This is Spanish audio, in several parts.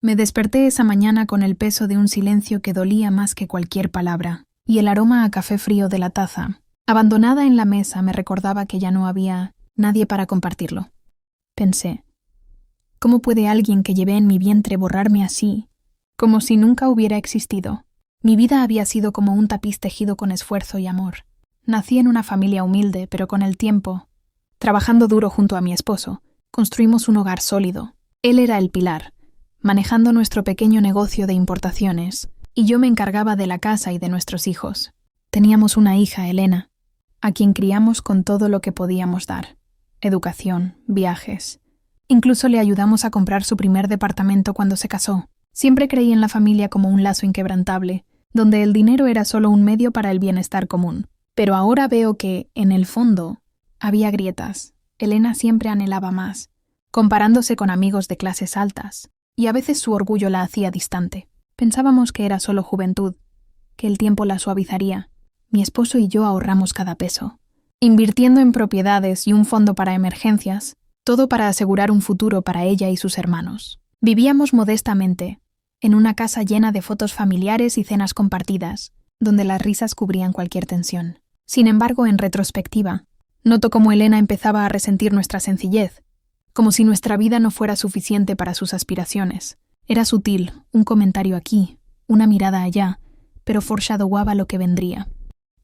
Me desperté esa mañana con el peso de un silencio que dolía más que cualquier palabra, y el aroma a café frío de la taza, abandonada en la mesa, me recordaba que ya no había nadie para compartirlo. Pensé, ¿cómo puede alguien que llevé en mi vientre borrarme así, como si nunca hubiera existido? Mi vida había sido como un tapiz tejido con esfuerzo y amor. Nací en una familia humilde, pero con el tiempo, trabajando duro junto a mi esposo, construimos un hogar sólido. Él era el pilar, manejando nuestro pequeño negocio de importaciones, y yo me encargaba de la casa y de nuestros hijos. Teníamos una hija, Elena, a quien criamos con todo lo que podíamos dar: educación, viajes. Incluso le ayudamos a comprar su primer departamento cuando se casó. Siempre creí en la familia como un lazo inquebrantable, donde el dinero era solo un medio para el bienestar común. Pero ahora veo que, en el fondo, había grietas. Elena siempre anhelaba más, comparándose con amigos de clases altas, y a veces su orgullo la hacía distante. Pensábamos que era solo juventud, que el tiempo la suavizaría. Mi esposo y yo ahorramos cada peso, invirtiendo en propiedades y un fondo para emergencias, todo para asegurar un futuro para ella y sus hermanos. Vivíamos modestamente, en una casa llena de fotos familiares y cenas compartidas, donde las risas cubrían cualquier tensión. Sin embargo, en retrospectiva, noto cómo Elena empezaba a resentir nuestra sencillez, como si nuestra vida no fuera suficiente para sus aspiraciones. Era sutil, un comentario aquí, una mirada allá, pero foreshadowaba lo que vendría.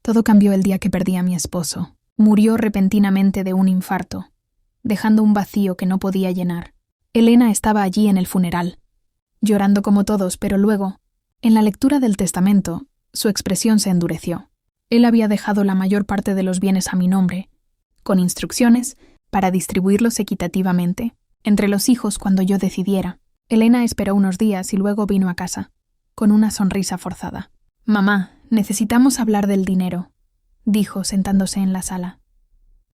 Todo cambió el día que perdí a mi esposo. Murió repentinamente de un infarto, dejando un vacío que no podía llenar. Elena estaba allí en el funeral, llorando como todos, pero luego, en la lectura del testamento, su expresión se endureció. Él había dejado la mayor parte de los bienes a mi nombre, con instrucciones para distribuirlos equitativamente entre los hijos cuando yo decidiera. Elena esperó unos días y luego vino a casa, con una sonrisa forzada. «Mamá, necesitamos hablar del dinero», dijo sentándose en la sala.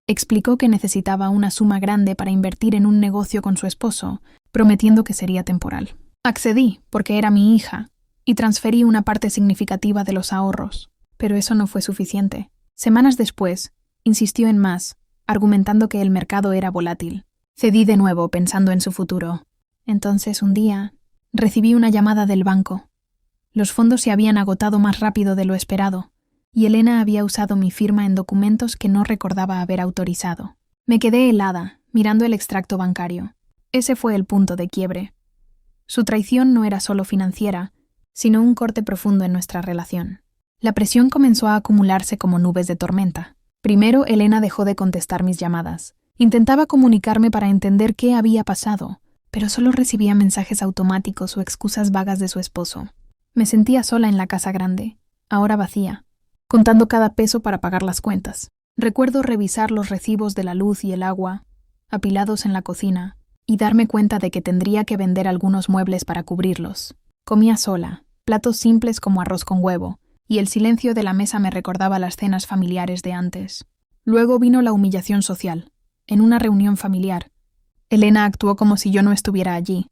Explicó que necesitaba una suma grande para invertir en un negocio con su esposo, prometiendo que sería temporal. Accedí, porque era mi hija, y transferí una parte significativa de los ahorros. Pero eso no fue suficiente. Semanas después, insistió en más, argumentando que el mercado era volátil. Cedí de nuevo, pensando en su futuro. Entonces, un día, recibí una llamada del banco. Los fondos se habían agotado más rápido de lo esperado, y Elena había usado mi firma en documentos que no recordaba haber autorizado. Me quedé helada, mirando el extracto bancario. Ese fue el punto de quiebre. Su traición no era solo financiera, sino un corte profundo en nuestra relación. La presión comenzó a acumularse como nubes de tormenta. Primero, Elena dejó de contestar mis llamadas. Intentaba comunicarme para entender qué había pasado, pero solo recibía mensajes automáticos o excusas vagas de su esposo. Me sentía sola en la casa grande, ahora vacía, contando cada peso para pagar las cuentas. Recuerdo revisar los recibos de la luz y el agua, apilados en la cocina, y darme cuenta de que tendría que vender algunos muebles para cubrirlos. Comía sola, platos simples como arroz con huevo, y el silencio de la mesa me recordaba las cenas familiares de antes. Luego vino la humillación social. En una reunión familiar, Elena actuó como si yo no estuviera allí,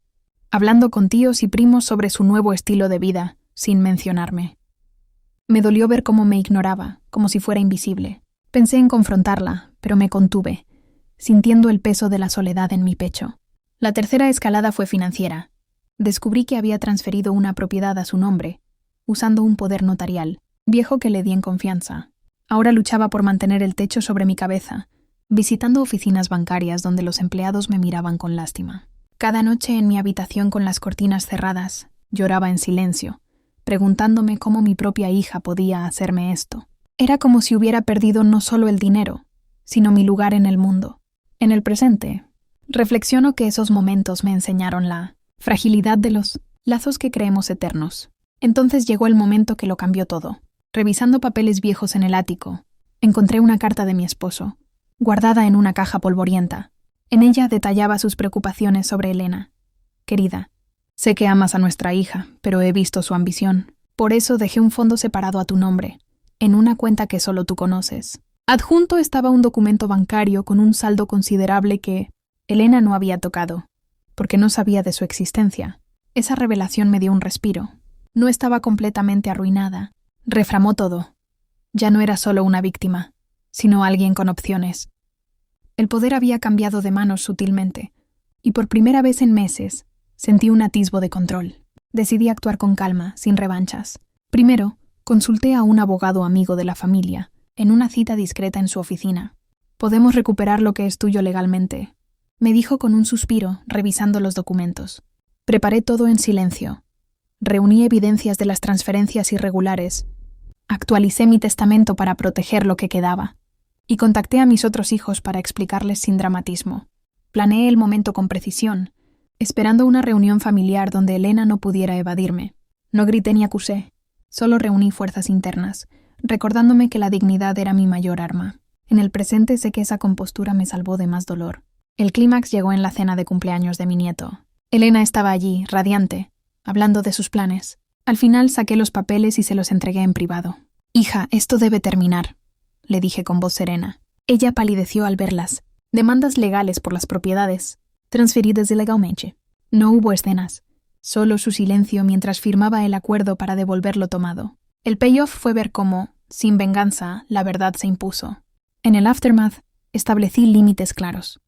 hablando con tíos y primos sobre su nuevo estilo de vida, sin mencionarme. Me dolió ver cómo me ignoraba, como si fuera invisible. Pensé en confrontarla, pero me contuve, sintiendo el peso de la soledad en mi pecho. La tercera escalada fue financiera. Descubrí que había transferido una propiedad a su nombre, usando un poder notarial, viejo que le di en confianza. Ahora luchaba por mantener el techo sobre mi cabeza, visitando oficinas bancarias donde los empleados me miraban con lástima. Cada noche en mi habitación con las cortinas cerradas, lloraba en silencio, preguntándome cómo mi propia hija podía hacerme esto. Era como si hubiera perdido no solo el dinero, sino mi lugar en el mundo. En el presente, reflexiono que esos momentos me enseñaron la fragilidad de los lazos que creemos eternos. Entonces llegó el momento que lo cambió todo. Revisando papeles viejos en el ático, encontré una carta de mi esposo, guardada en una caja polvorienta. En ella detallaba sus preocupaciones sobre Elena. «Querida, sé que amas a nuestra hija, pero he visto su ambición. Por eso dejé un fondo separado a tu nombre, en una cuenta que solo tú conoces». Adjunto estaba un documento bancario con un saldo considerable que Elena no había tocado, porque no sabía de su existencia. Esa revelación me dio un respiro. No estaba completamente arruinada. Reframó todo. Ya no era solo una víctima, sino alguien con opciones. El poder había cambiado de manos sutilmente, y por primera vez en meses, Sentí un atisbo de control. Decidí actuar con calma, sin revanchas. Primero, consulté a un abogado amigo de la familia, en una cita discreta en su oficina. «Podemos recuperar lo que es tuyo legalmente», me dijo con un suspiro, revisando los documentos. Preparé todo en silencio. Reuní evidencias de las transferencias irregulares. Actualicé mi testamento para proteger lo que quedaba. Y contacté a mis otros hijos para explicarles sin dramatismo. Planeé el momento con precisión, esperando una reunión familiar donde Elena no pudiera evadirme. No grité ni acusé, solo reuní fuerzas internas, recordándome que la dignidad era mi mayor arma. En el presente sé que esa compostura me salvó de más dolor. El clímax llegó en la cena de cumpleaños de mi nieto. Elena estaba allí, radiante, hablando de sus planes. Al final saqué los papeles y se los entregué en privado. «Hija, esto debe terminar», le dije con voz serena. Ella palideció al verlas. Demandas legales por las propiedades, transferidas ilegalmente. No hubo escenas, solo su silencio mientras firmaba el acuerdo para devolver lo tomado. El payoff fue ver cómo, sin venganza, la verdad se impuso. En el aftermath, establecí límites claros.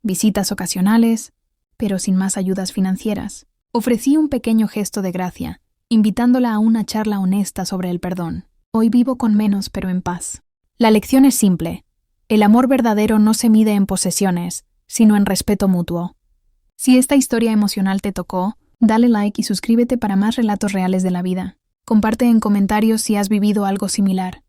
Visitas ocasionales, pero sin más ayudas financieras. Ofrecí un pequeño gesto de gracia, invitándola a una charla honesta sobre el perdón. Hoy vivo con menos, pero en paz. La lección es simple. El amor verdadero no se mide en posesiones, sino en respeto mutuo. Si esta historia emocional te tocó, dale like y suscríbete para más relatos reales de la vida. Comparte en comentarios si has vivido algo similar.